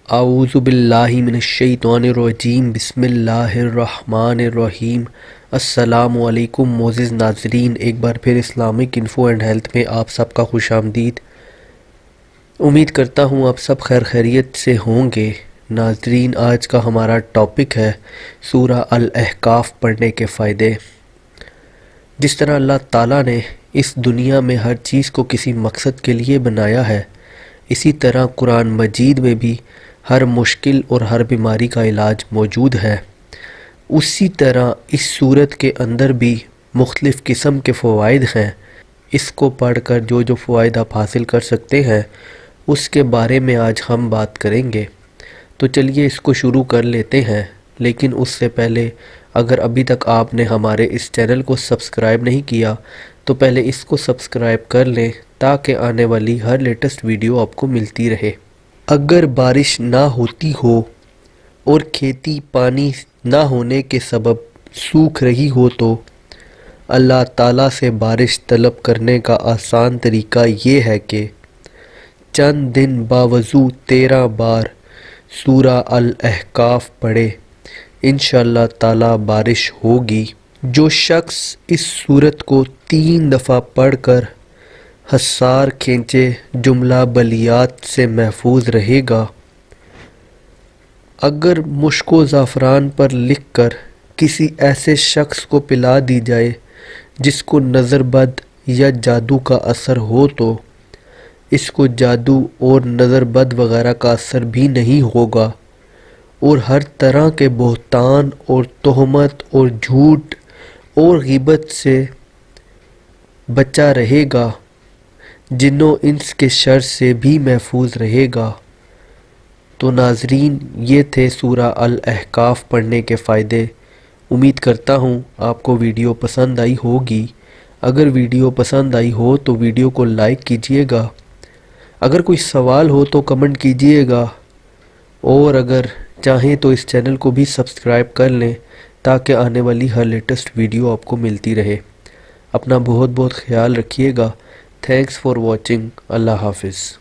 اعوذ باللہ من الشیطان الرجیم بسم اللہ الرحمن الرحیم۔ السلام علیکم معزز ناظرین، ایک بار پھر اسلامک انفو اینڈ ہیلتھ میں آپ سب کا خوش آمدید۔ امید کرتا ہوں آپ سب خیر خیریت سے ہوں گے۔ ناظرین، آج کا ہمارا ٹاپک ہے سورہ الاحقاف پڑھنے کے فائدے۔ جس طرح اللہ تعالیٰ نے اس دنیا میں ہر چیز کو کسی مقصد کے لیے بنایا ہے، اسی طرح قرآن مجید میں بھی ہر مشکل اور ہر بیماری کا علاج موجود ہے۔ اسی طرح اس صورت کے اندر بھی مختلف قسم کے فوائد ہیں۔ اس کو پڑھ کر جو فوائد آپ حاصل کر سکتے ہیں اس کے بارے میں آج ہم بات کریں گے۔ تو چلیے اس کو شروع کر لیتے ہیں، لیکن اس سے پہلے اگر ابھی تک آپ نے ہمارے اس چینل کو سبسکرائب نہیں کیا تو پہلے اس کو سبسکرائب کر لیں تاکہ آنے والی ہر لیٹسٹ ویڈیو آپ کو ملتی رہے۔ اگر بارش نہ ہوتی ہو اور کھیتی پانی نہ ہونے کے سبب سوکھ رہی ہو تو اللہ تعالیٰ سے بارش طلب کرنے کا آسان طریقہ یہ ہے کہ چند دن باوضو 13 بار سورہ الاحقاف پڑھے، انشاءاللہ تعالیٰ بارش ہوگی۔ جو شخص اس سورت کو 3 دفعہ پڑھ کر حصار کھینچے جملہ بلیات سے محفوظ رہے گا۔ اگر مشک و زعفران پر لکھ کر کسی ایسے شخص کو پلا دی جائے جس کو نظر بد یا جادو کا اثر ہو تو اس کو جادو اور نظر بد وغیرہ کا اثر بھی نہیں ہوگا اور ہر طرح کے بہتان اور تہمت اور جھوٹ اور غیبت سے بچا رہے گا، جن و انس کے شر سے بھی محفوظ رہے گا۔ تو ناظرین، یہ تھے سورہ الاحقاف پڑھنے کے فائدے۔ امید کرتا ہوں آپ کو ویڈیو پسند آئی ہوگی۔ اگر ویڈیو پسند آئی ہو تو ویڈیو کو لائک کیجئے گا، اگر کوئی سوال ہو تو کمنٹ کیجئے گا، اور اگر چاہیں تو اس چینل کو بھی سبسکرائب کر لیں تاکہ آنے والی ہر لیٹسٹ ویڈیو آپ کو ملتی رہے۔ اپنا بہت خیال رکھیے گا۔ Thanks for watching. اللہ حافظ۔